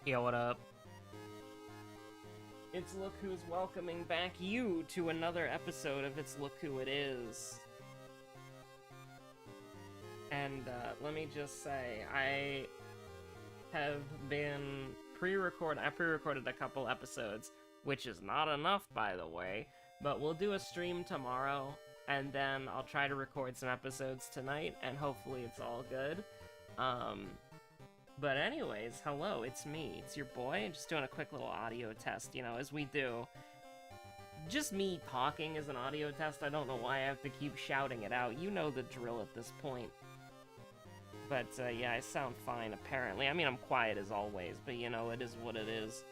Yo, what up? It's Look Who's welcoming back you to another episode of It's Look Who It Is. And let me just say, I have been I pre-recorded a couple episodes, which is not enough, by the way, but we'll do a stream tomorrow, and then I'll try to record some episodes tonight, and hopefully it's all good. But anyways, hello, it's me. It's your boy, just doing a quick little audio test, you know, as we do. Just me talking is an audio test. I don't know why I have to keep shouting it out. You know the drill at this point. But, yeah, I sound fine, apparently. I mean, I'm quiet as always, but, you know, it is what it is.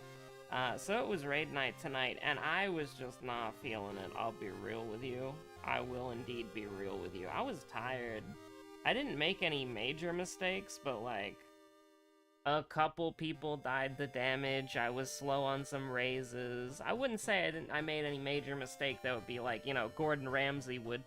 So it was raid night tonight, and I was just not feeling it. I'll be real with you. I will indeed be real with you. I was tired. I didn't make any major mistakes, but, like, a couple people died the damage. I was slow on some raises. I wouldn't say I made any major mistake that would be like, you know, Gordon Ramsay would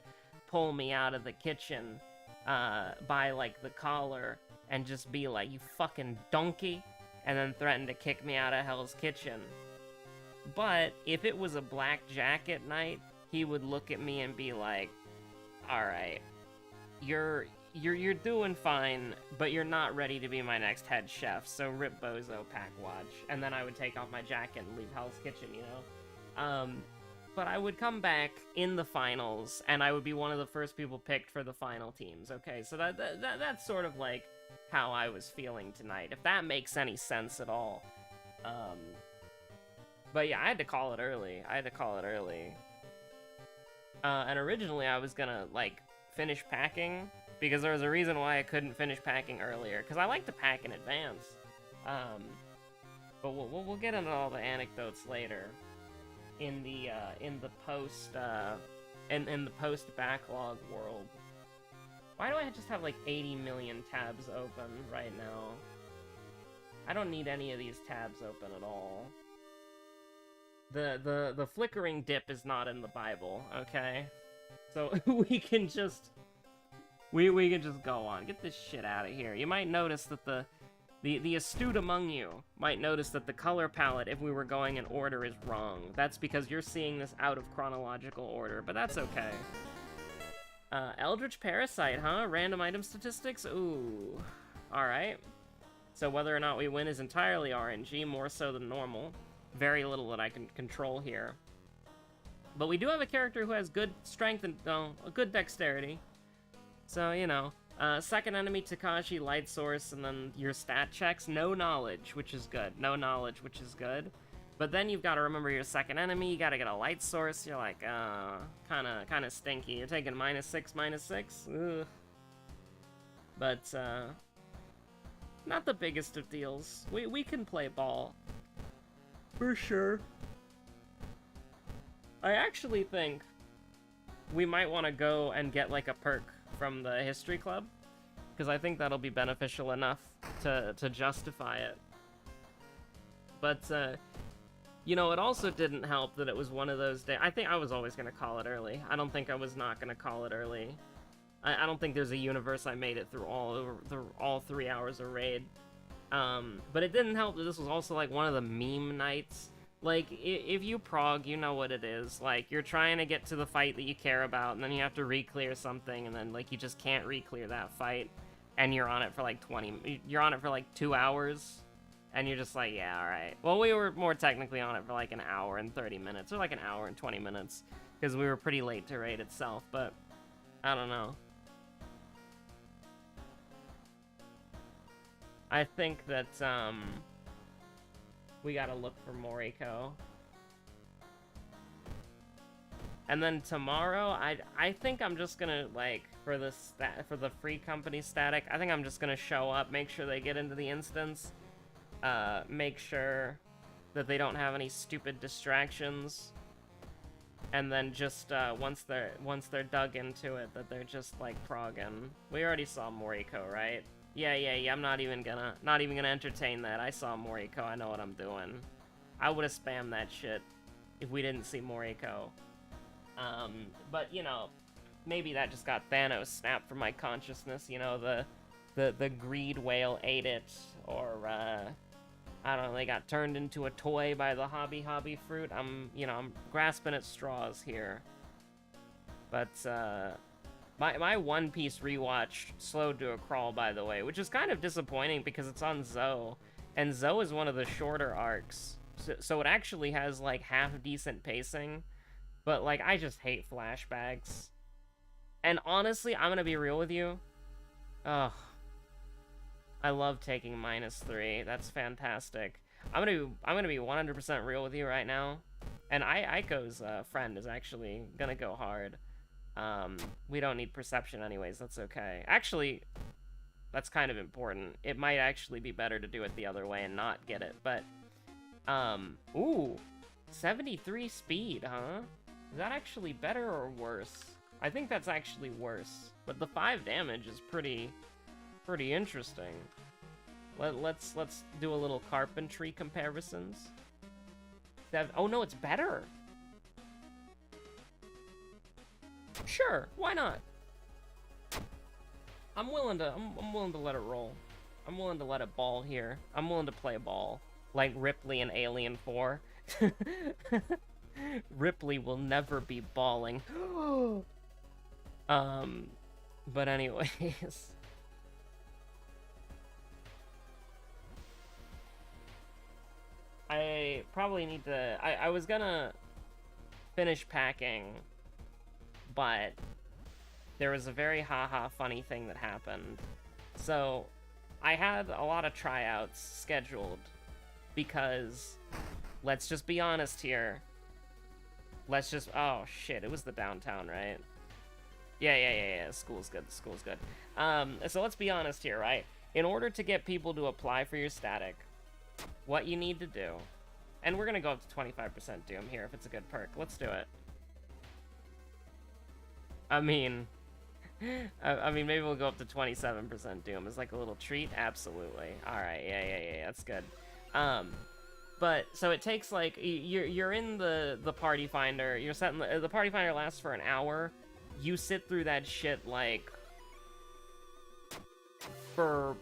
pull me out of the kitchen by, like, the collar and just be like, you fucking donkey, and then threaten to kick me out of Hell's Kitchen. But if it was a Black Jacket night, he would look at me and be like, alright, you're doing fine, but you're not ready to be my next head chef, so rip bozo, pack watch. And then I would take off my jacket and leave Hell's Kitchen, you know? But I would come back in the finals, and I would be one of the first people picked for the final teams, okay? So that's sort of like how I was feeling tonight, if that makes any sense at all. But yeah, I had to call it early. And originally I was gonna, like, finish packing, because there was a reason why I couldn't finish packing earlier, because I like to pack in advance. But we'll get into all the anecdotes later in the post backlog world. Why do I just have like 80 million tabs open right now? I don't need any of these tabs open at all. The flickering dip is not in the Bible, okay? So we can just go on. Get this shit out of here. You might notice that the astute among you might notice that the color palette, if we were going in order, is wrong. That's because you're seeing this out of chronological order, but that's okay. Eldritch Parasite, huh? Random item statistics? Ooh. Alright. So whether or not we win is entirely RNG, more so than normal. Very little that I can control here. But we do have a character who has good strength and, a good dexterity. So, you know, second enemy, Takashi, light source, and then your stat checks. No knowledge, which is good. No knowledge, which is good. But then you've got to remember your second enemy, you got to get a light source. You're like, kind of stinky. You're taking -6, -6. Ugh. But, not the biggest of deals. We can play ball. For sure. I actually think we might want to go and get, like, a perk from the history club, because I think that'll be beneficial enough to justify it. But, you know, it also didn't help that it was one of those days. I think I was always going to call it early. I don't think I was not going to call it early. I don't think there's a universe I made it through all 3 hours of raid. But it didn't help that this was also, like, one of the meme nights. Like, if you prog, you know what it is. Like, you're trying to get to the fight that you care about, and then you have to re-clear something, and then, like, you just can't re-clear that fight, and you're on it for, like, 2 hours, and you're just like, yeah, alright. Well, we were more technically on it for, like, an hour and 30 minutes, or, like, an hour and 20 minutes, because we were pretty late to raid itself, but I don't know. I think that, we gotta look for Moriko. And then tomorrow, I think I'm just gonna, like, for the free company static, I think I'm just gonna show up, make sure they get into the instance, make sure that they don't have any stupid distractions, and then just, once they're dug into it, that they're just, like, progging. We already saw Moriko, right? Yeah, I'm not even gonna entertain that. I saw Moriko, I know what I'm doing. I would've spammed that shit if we didn't see Moriko. But, you know, maybe that just got Thanos snapped from my consciousness, you know, the greed whale ate it, or, I don't know, they got turned into a toy by the Hobby fruit. I'm grasping at straws here. But, my One Piece rewatch slowed to a crawl, by the way, which is kind of disappointing because it's on Zoe, and Zoe is one of the shorter arcs, so it actually has, like, half-decent pacing, but, like, I just hate flashbacks. And honestly, I'm gonna be real with you. Ugh. I love taking -3. That's fantastic. I'm gonna be 100% real with you right now. And Aiko's friend is actually gonna go hard. We don't need perception anyways, that's okay. Actually, that's kind of important. It might actually be better to do it the other way and not get it, but... ooh! 73 speed, huh? Is that actually better or worse? I think that's actually worse. But the 5 damage is pretty interesting. Let's do a little carpentry comparisons. Oh no, it's better. Sure, why not? I'm willing to let it roll. I'm willing to let it ball here. I'm willing to play ball like Ripley in Alien 4. Ripley will never be balling. But anyways. I probably need to... I was gonna finish packing, but there was a very haha funny thing that happened. So, I had a lot of tryouts scheduled, because, let's just be honest here. Oh shit, it was the downtown, right? Yeah, school's good, school's good. So let's be honest here, right? In order to get people to apply for your static, what you need to do, and we're gonna go up to 25% Doom here if it's a good perk. Let's do it. I mean, maybe we'll go up to 27% Doom as like a little treat. Absolutely. All right. Yeah. That's good. But so it takes like you're in the party finder. You're setting the party finder lasts for an hour. You sit through that shit like for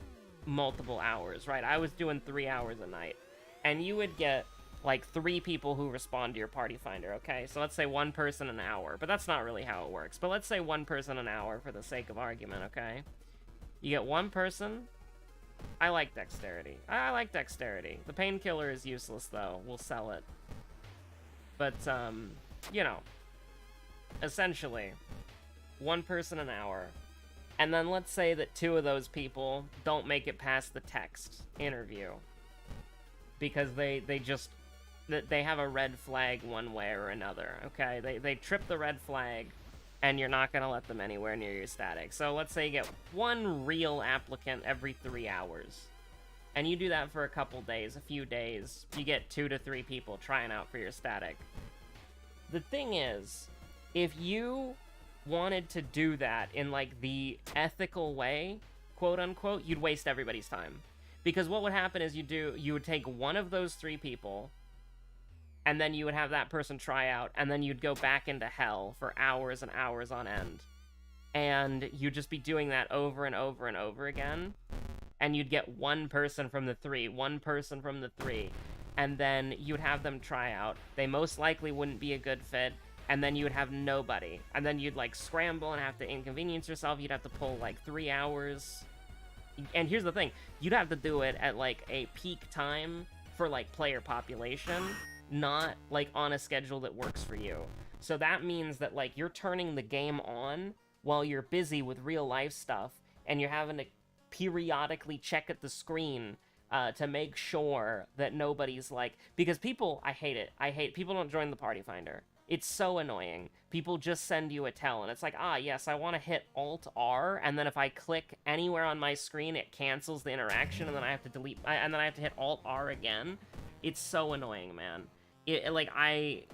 multiple hours, right? I was doing 3 hours a night, and you would get like 3 people who respond to your party finder, okay? So let's say 1 person an hour, but that's not really how it works. But let's say 1 person an hour for the sake of argument, okay? You get 1 person. I like dexterity. I like dexterity. The painkiller is useless, though. We'll sell it. But, you know, essentially, 1 person an hour. And then let's say that 2 of those people don't make it past the text interview. Because they have a red flag one way or another, okay? They trip the red flag, and you're not gonna let them anywhere near your static. So let's say you get 1 real applicant every 3 hours. And you do that for a couple days, a few days. You get 2 to 3 people trying out for your static. The thing is, if you wanted to do that in, like, the ethical way, quote-unquote, you'd waste everybody's time. Because what would happen is you would take 1 of those 3 people, and then you would have that person try out, and then you'd go back into hell for hours and hours on end. And you'd just be doing that over and over and over again. And you'd get 1 person from the 3, 1 person from the 3, and then you'd have them try out. They most likely wouldn't be a good fit, and then you would have nobody. And then you'd, like, scramble and have to inconvenience yourself. You'd have to pull, like, 3 hours. And here's the thing. You'd have to do it at, like, a peak time for, like, player population, not, like, on a schedule that works for you. So that means that, like, you're turning the game on while you're busy with real-life stuff, and you're having to periodically check at the screen to make sure that nobody's, like... Because people... I hate... People don't join the party finder. It's so annoying. People just send you a tell, and it's like, ah, yes, I want to hit Alt-R, and then if I click anywhere on my screen, it cancels the interaction, and then I have to delete... and then I have to hit Alt-R again. It's so annoying, man. I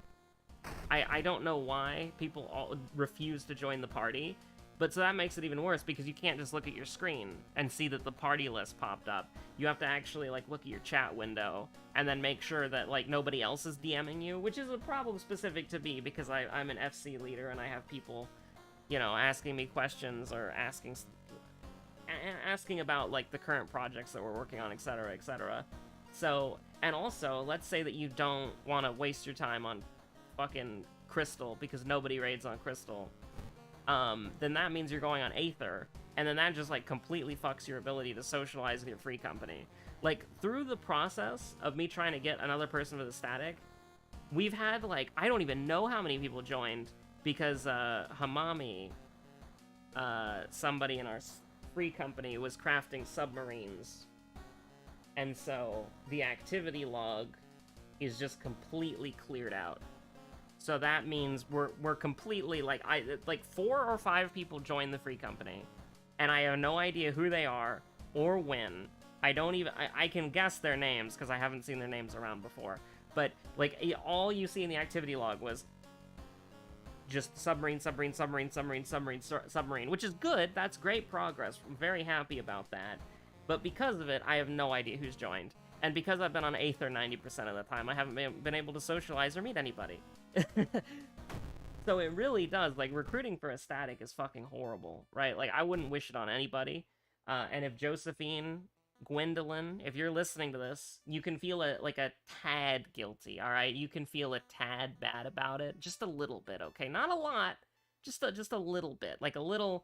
don't know why people all refuse to join the party, but so that makes it even worse, because you can't just look at your screen and see that the party list popped up. You have to actually, like, look at your chat window, and then make sure that, like, nobody else is DMing you, which is a problem specific to me, because I'm an FC leader, and I have people, you know, asking me questions, or asking about, like, the current projects that we're working on, etc., etc. So, and also, let's say that you don't want to waste your time on fucking Crystal because nobody raids on Crystal. Then that means you're going on Aether, and then that just, like, completely fucks your ability to socialize with your free company. Like, through the process of me trying to get another person for the static, we've had, like, I don't even know how many people joined, because, Hamami, somebody in our free company was crafting submarines. And so, the activity log is just completely cleared out. So that means we're completely, like, 4 or 5 people joined the free company, and I have no idea who they are or when. I can guess their names because I haven't seen their names around before. But, like, all you see in the activity log was just submarine, which is good. That's great progress. I'm very happy about that. But because of it, I have no idea who's joined. And because I've been on Aether 90% of the time, I haven't been able to socialize or meet anybody. So it really does, like, recruiting for a static is fucking horrible, right? Like, I wouldn't wish it on anybody. And if Josephine, Gwendolyn, if you're listening to this, you can feel a tad guilty, all right? You can feel a tad bad about it, just a little bit, okay? Not a lot, just a little bit, like a little,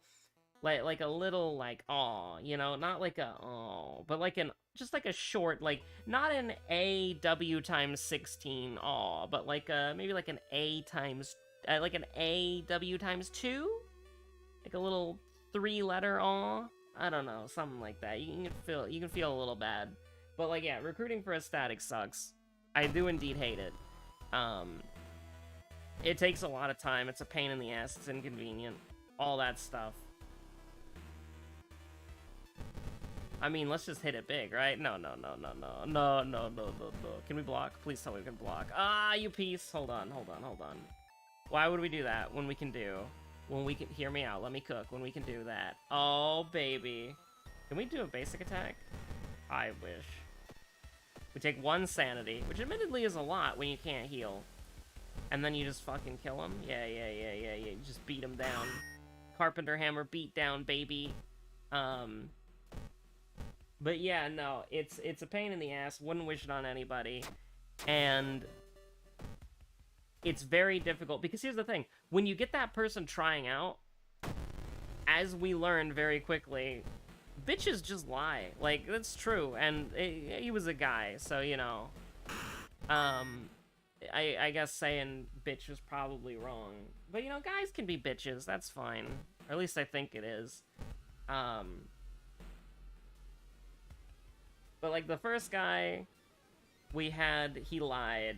like, aw, you know, not like a aw, but like just like a short, like, not an AW times 16 aw, but like maybe like an A times, like an AW times 2, like a little 3-letter aw. I don't know, something like that. You can feel a little bad, but like, yeah, recruiting for a static sucks. I do indeed hate it. It takes a lot of time. It's a pain in the ass. It's inconvenient. All that stuff. I mean, let's just hit it big, right? No. Can we block? Please tell me we can block. Ah, you piece. Hold on. Why would we do that when we can hear me out, let me cook, when we can do that? Oh, baby. Can we do a basic attack? I wish. We take 1 sanity, which admittedly is a lot when you can't heal. And then you just fucking kill him? Yeah. You just beat him down. Carpenter hammer beat down, baby. But yeah, no, it's a pain in the ass, wouldn't wish it on anybody, and it's very difficult, because here's the thing, when you get that person trying out, as we learned very quickly, bitches just lie, like, that's true, and he was a guy, so, you know, I guess saying bitch was probably wrong, but, you know, guys can be bitches, that's fine, or at least I think it is, but, like, the first guy we had, he lied.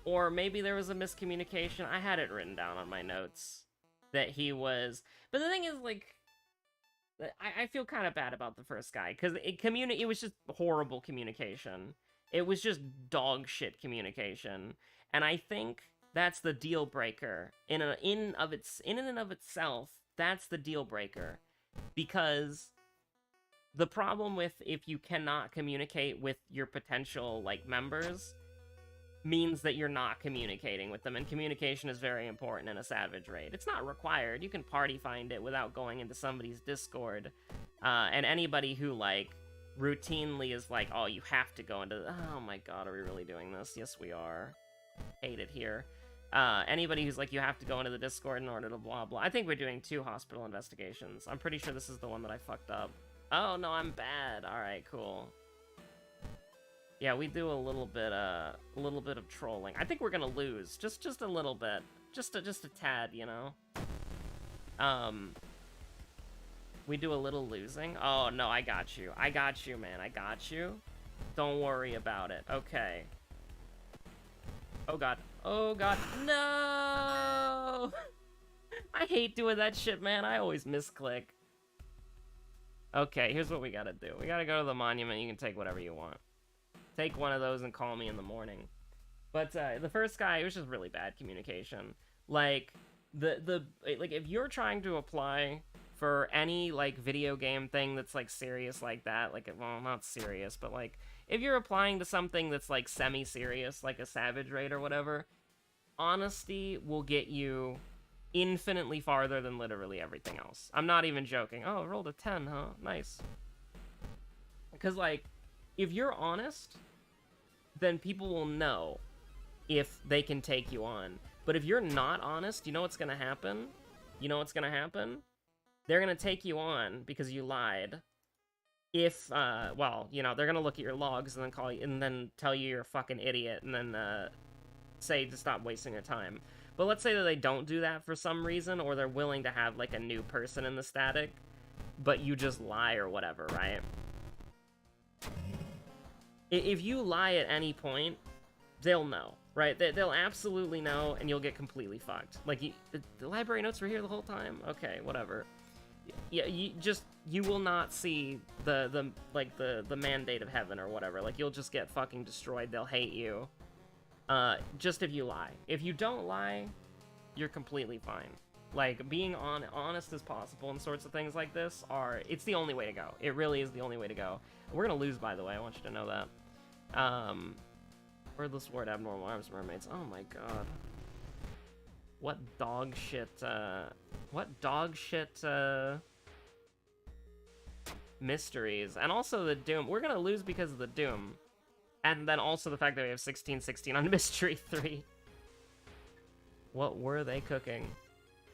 Or maybe there was a miscommunication. I had it written down on my notes that he was... But the thing is, like, I feel kind of bad about the first guy, because it was just horrible communication. It was just dog shit communication. And I think that's the deal breaker. In and of itself, that's the deal breaker. Because... the problem with if you cannot communicate with your potential, like, members means that you're not communicating with them, and communication is very important in a Savage raid. It's not required. You can party find it without going into somebody's Discord. And anybody who, like, routinely is like, oh, you have to go into... oh my god, are we really doing this? Yes, we are. Hate it here. Anybody who's like, you have to go into the Discord in order to blah blah. I think we're doing 2 hospital investigations. I'm pretty sure this is the one that I fucked up. Oh, no, I'm bad. Alright, cool. Yeah, we do a little bit of trolling. I think we're gonna lose. Just a little bit. Just a tad, you know? We do a little losing. Oh, no, I got you. I got you, man. I got you. Don't worry about it. Okay. Oh, God. Oh, God. No! I hate doing that shit, man. I always misclick. Okay, here's what we gotta do. We gotta go to the monument. You can take whatever you want. Take one of those and call me in the morning. But the first guy, it was just really bad communication. Like, like, if you're trying to apply for any, like, video game thing that's, like, serious like that, like, well, not serious, but, like, if you're applying to something that's, like, semi-serious, like a Savage raid or whatever, honesty will get you infinitely farther than literally everything else. I'm not even joking. Oh, I rolled a 10, huh? Nice. Because, like, if you're honest, then people will know if they can take you on. But if you're not honest, you know what's gonna happen? You know what's gonna happen? They're gonna take you on because you lied. If, well, you know, they're gonna look at your logs and then call you, and then tell you you're a fucking idiot, and then, say to stop wasting your time. But let's say that they don't do that for some reason, or they're willing to have, like, a new person in the static, but you just lie or whatever, right? If you lie at any point, they'll know, right? They'll absolutely know, and you'll get completely fucked. Like, the library notes were here the whole time? Okay, whatever. Yeah, you will not see the mandate of heaven or whatever. Like, you'll just get fucking destroyed. They'll hate you. Just if you lie. If you don't lie, you're completely fine. Like, being honest as possible and sorts of things like this it's the only way to go. It really is the only way to go. We're gonna lose, by the way. I want you to know that. Wordless Ward, Abnormal Arms, Mermaids. Oh my god. What dog shit, mysteries. And also the Doom. We're gonna lose because of the Doom. And then also the fact that we have 1616 on Mystery 3. What were they cooking?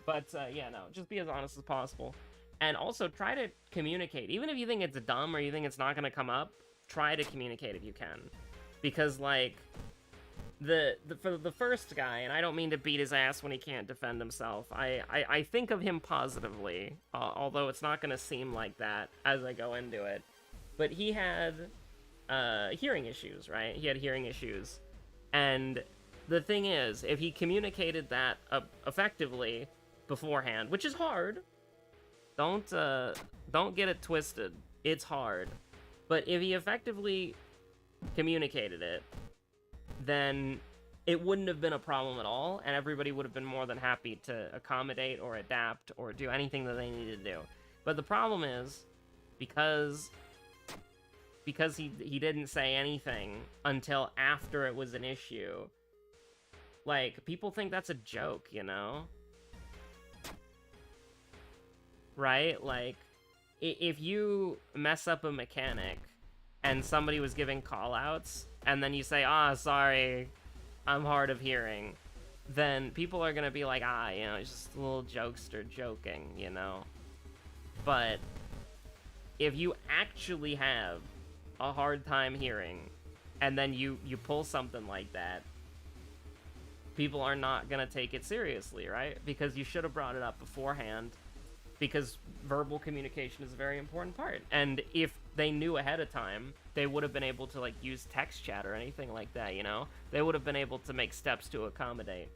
But, yeah, no, just be as honest as possible. And also, try to communicate. Even if you think it's dumb or you think it's not gonna come up, try to communicate if you can. Because, like, for the first guy, and I don't mean to beat his ass when he can't defend himself, I think of him positively, although it's not gonna seem like that as I go into it. But he had hearing issues, right? He had hearing issues. And the thing is, if he communicated that effectively beforehand, which is hard, don't get it twisted. It's hard. But if he effectively communicated it, then it wouldn't have been a problem at all, and everybody would have been more than happy to accommodate or adapt or do anything that they needed to do. But the problem is, because he didn't say anything until after it was an issue, like, people think that's a joke, you know? Right? Like, if you mess up a mechanic and somebody was giving call-outs, and then you say, sorry, I'm hard of hearing, then people are gonna be like, you know, it's just a little jokester joking, you know? But if you actually have a hard time hearing, and then you pull something like that, people are not gonna take it seriously, right? Because you should have brought it up beforehand, because verbal communication is a very important part. And if they knew ahead of time, they would have been able to, like, use text chat or anything like that, you know? They would have been able to make steps to accommodate.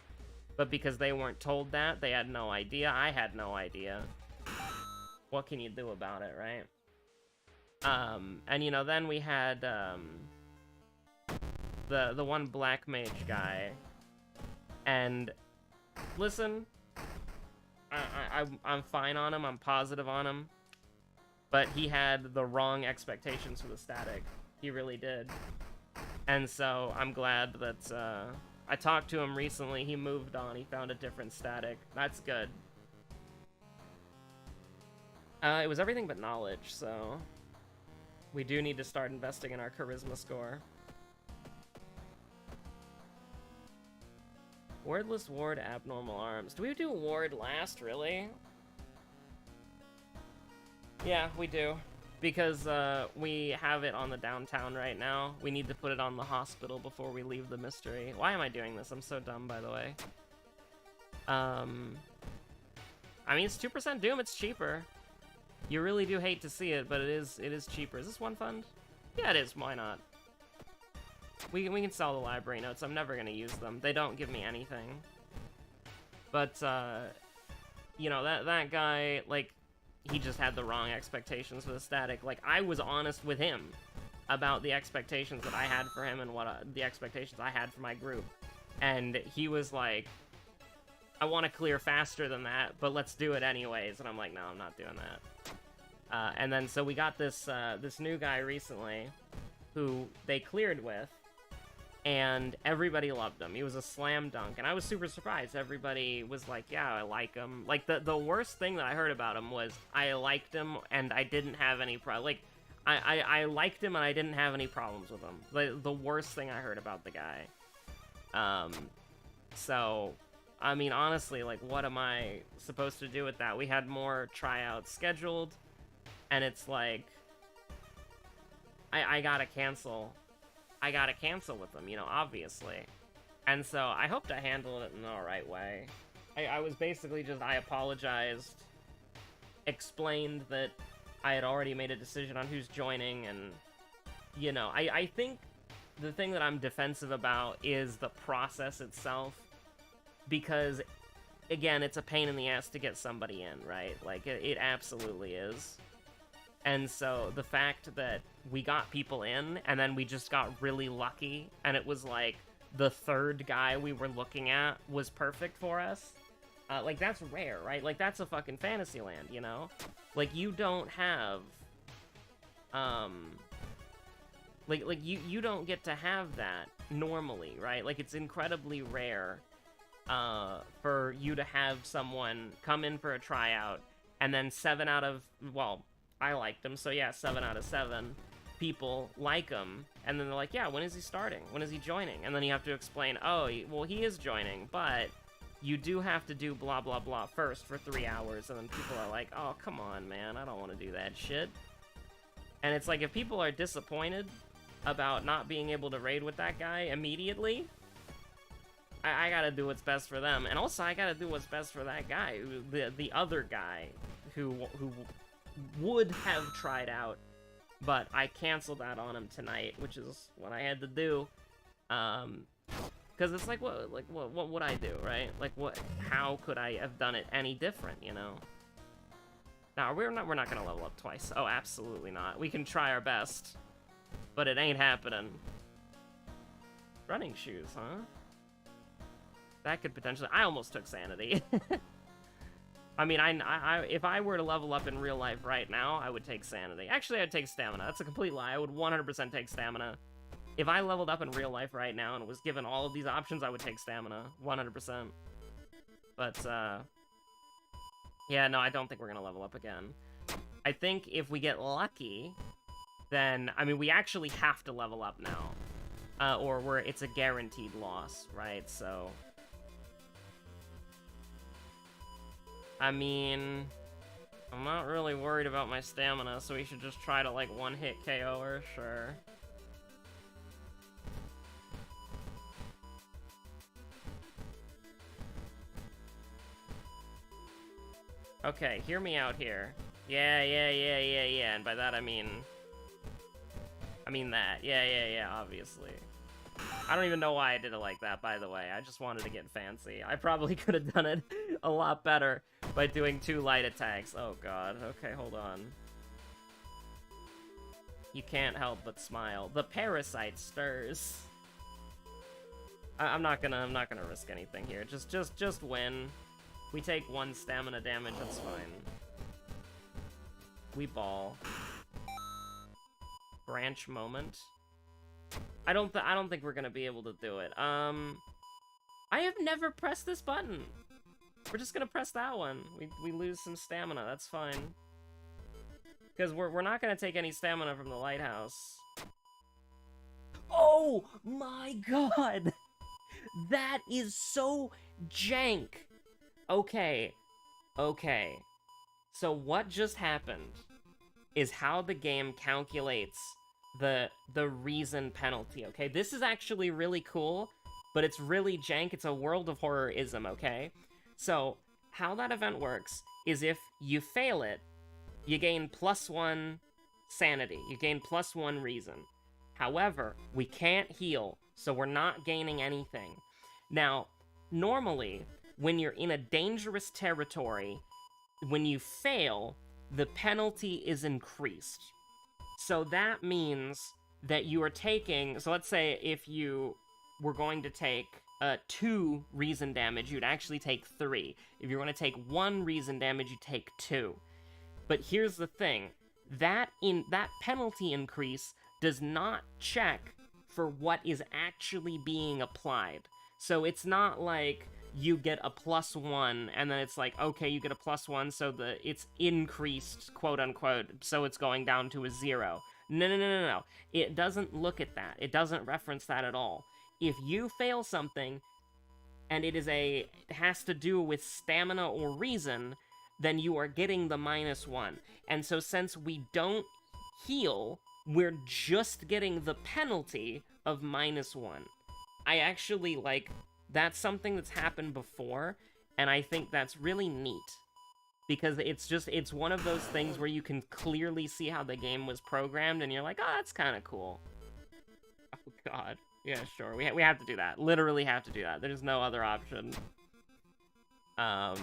But because they weren't told that, they had no idea. I had no idea. What can you do about it, right? And, you know, then we had, the one black mage guy. And, listen, I'm fine on him, I'm positive on him. But he had the wrong expectations for the static. He really did. And so, I'm glad that, I talked to him recently, he moved on, he found a different static. That's good. It was everything but knowledge, so we do need to start investing in our charisma score. Wordless Ward, Abnormal Arms. Do we do Ward last, really? Yeah, we do. Because, we have it on the downtown right now. We need to put it on the hospital before we leave the mystery. Why am I doing this? I'm so dumb, by the way. I mean, it's 2% Doom, it's cheaper. You really do hate to see it, but it is cheaper. Is this one fund? Yeah, it is. Why not? We can sell the library notes. I'm never gonna use them. They don't give me anything. But, you know, that guy, like, he just had the wrong expectations for the static. Like, I was honest with him about the expectations that I had for him and what the expectations I had for my group. And he was like, I want to clear faster than that, but let's do it anyways. And I'm like, no, I'm not doing that. And then, so we got this, this new guy recently who they cleared with, and everybody loved him. He was a slam dunk, and I was super surprised. Everybody was like, yeah, I like him. Like, the worst thing that I heard about him was I liked him, and I didn't have any like, I liked him and I didn't have any problems with him. The worst thing I heard about the guy. So, I mean, honestly, like, what am I supposed to do with that? We had more tryouts scheduled, and it's like, I gotta cancel. I gotta cancel with them, you know, obviously. And so, I hoped I handled it in the right way. I was basically just, I apologized, explained that I had already made a decision on who's joining, and, you know, I think the thing that I'm defensive about is the process itself, because, again, it's a pain in the ass to get somebody in, right? Like, it absolutely is. And so, the fact that we got people in, and then we just got really lucky, and it was like, the third guy we were looking at was perfect for us, like, that's rare, right? Like, that's a fucking Fantasyland, you know? Like, you don't have, like you don't get to have that normally, right? Like, it's incredibly rare, for you to have someone come in for a tryout, and then 7 out of, well, I liked him, so yeah, 7 out of 7 people like him, and then they're like, yeah, when is he starting? When is he joining? And then you have to explain, oh, well, he is joining, but you do have to do blah, blah, blah first for 3 hours, and then people are like, oh, come on, man, I don't want to do that shit. And it's like, if people are disappointed about not being able to raid with that guy immediately, I gotta do what's best for them. And also, I gotta do what's best for that guy, the other guy, who would have tried out, but I canceled that on him tonight, which is what I had to do. Because it's like, what would I do, right? Like, how could I have done it any different, you know? No, we're not gonna level up twice. Oh, absolutely not. We can try our best, but it ain't happening. Running shoes, huh? That could potentially... I almost took sanity. I mean, if I were to level up in real life right now, I would take sanity. Actually, I'd take stamina. That's a complete lie. I would 100% take stamina. If I leveled up in real life right now and was given all of these options, I would take stamina. 100%. But, yeah, no, I don't think we're gonna level up again. I think if we get lucky, then... I mean, we actually have to level up now. Or it's a guaranteed loss, right? So... I mean, I'm not really worried about my stamina, so we should just try to, like, one-hit KO her, sure. Okay, hear me out here. Yeah, and by that I mean that. Yeah, obviously. I don't even know why I did it like that, by the way. I just wanted to get fancy. I probably could have done it a lot better by doing 2 light attacks. Oh god. Okay, hold on. You can't help but smile. The parasite stirs. I'm not gonna risk anything here. Just win. We take 1 stamina damage, that's fine. We ball. Branch moment. I don't think we're gonna be able to do it. I have never pressed this button. We're just gonna press that one. We lose some stamina, that's fine. Because we're not gonna take any stamina from the lighthouse. Oh my god! That is so jank! Okay. So what just happened is how the game calculates the reason penalty, okay? This is actually really cool, but it's really jank. It's a World of Horror-ism, okay? So, how that event works is if you fail it, you gain +1 sanity. You gain +1 reason. However, we can't heal, so we're not gaining anything. Now, normally, when you're in a dangerous territory, when you fail, the penalty is increased. So that means that you are taking... So let's say if you were going to take 2 reason damage, you'd actually take 3. If you're going to take 1 reason damage, you take 2. But here's the thing. That penalty increase does not check for what is actually being applied. So it's not like you get a +1, and then it's like, okay, you get a +1, so it's increased, quote-unquote, so it's going down to a 0. No, no, no, no, no. It doesn't look at that. It doesn't reference that at all. If you fail something, and it has to do with stamina or reason, then you are getting the -1. And so since we don't heal, we're just getting the penalty of -1. I actually, like, that's something that's happened before, and I think that's really neat. Because it's one of those things where you can clearly see how the game was programmed, and you're like, oh, that's kind of cool. Oh, God. Yeah, sure. We have to do that. Literally have to do that. There's no other option. I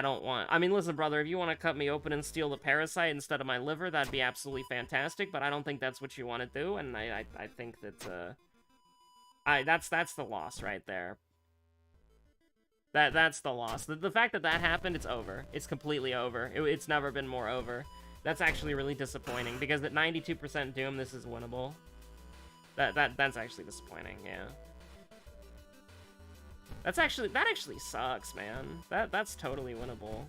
don't want... I mean, listen, brother, if you want to cut me open and steal the parasite instead of my liver, that'd be absolutely fantastic, but I don't think that's what you want to do, and I think that, that's the loss right there. That's the loss. The fact that that happened, it's over. It's completely over. It's never been more over. That's actually really disappointing, because at 92% Doom, this is winnable. That's actually disappointing, yeah. That actually sucks, man. That's totally winnable.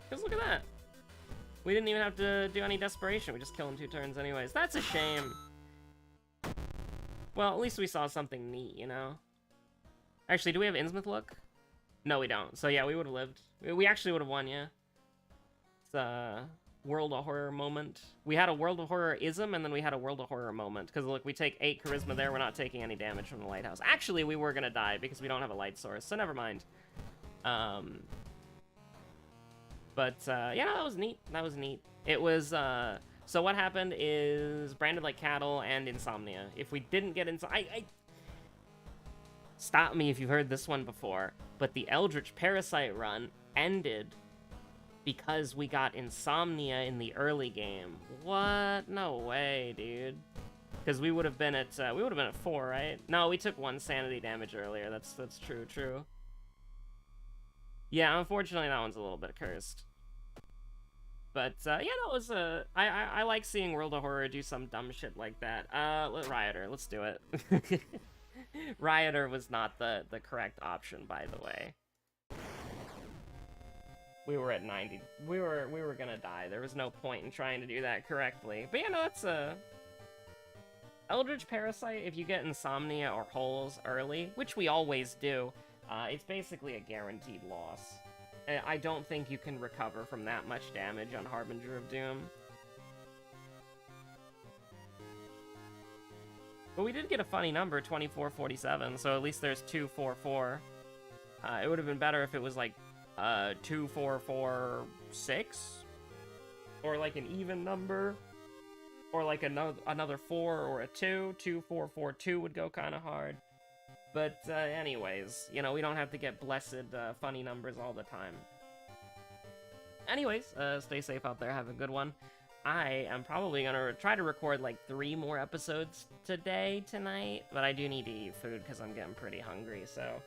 Because look at that. We didn't even have to do any desperation. We just kill in 2 turns anyways. That's a shame. Well, at least we saw something neat, you know? Actually, do we have Innsmouth look? No, we don't. So yeah, we would have lived. We actually would have won, yeah. It's a World of Horror moment. We had a World of Horror-ism, and then we had a World of Horror moment. Because look, we take 8 charisma there, we're not taking any damage from the lighthouse. Actually, we were gonna die because we don't have a light source, so never mind. But, yeah, that was neat. That was neat. It was, so what happened is Branded Like Cattle and Insomnia. If we didn't get stop me if you've heard this one before, but the Eldritch Parasite run ended because we got Insomnia in the early game. What? No way, dude. Because we would have been at 4, right? No, we took 1 sanity damage earlier. That's true. Yeah, unfortunately, that one's a little bit cursed. But, yeah, that was, I like seeing World of Horror do some dumb shit like that. Rioter, let's do it. Rioter was not the correct option, by the way. We were at 90. We were gonna die. There was no point in trying to do that correctly. But, yeah, no, it's, Eldritch Parasite, if you get Insomnia or Holes early, which we always do, it's basically a guaranteed loss. I don't think you can recover from that much damage on Harbinger of Doom. But we did get a funny number, 2447, so at least there's 244. It would have been better if it was like 2446? Or like an even number? Or like another 4 or a 2. 2442 would go kind of hard. But anyways, you know, we don't have to get blessed funny numbers all the time. Anyways, stay safe out there, have a good one. I am probably gonna try to record like 3 more episodes tonight, but I do need to eat food because I'm getting pretty hungry, so...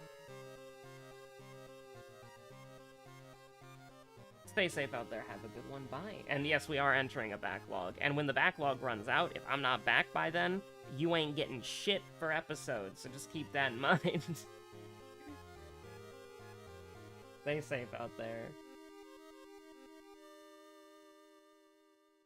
Stay safe out there, have a good one, bye. And yes, we are entering a backlog, and when the backlog runs out, if I'm not back by then, you ain't getting shit for episodes, so just keep that in mind. Stay safe out there.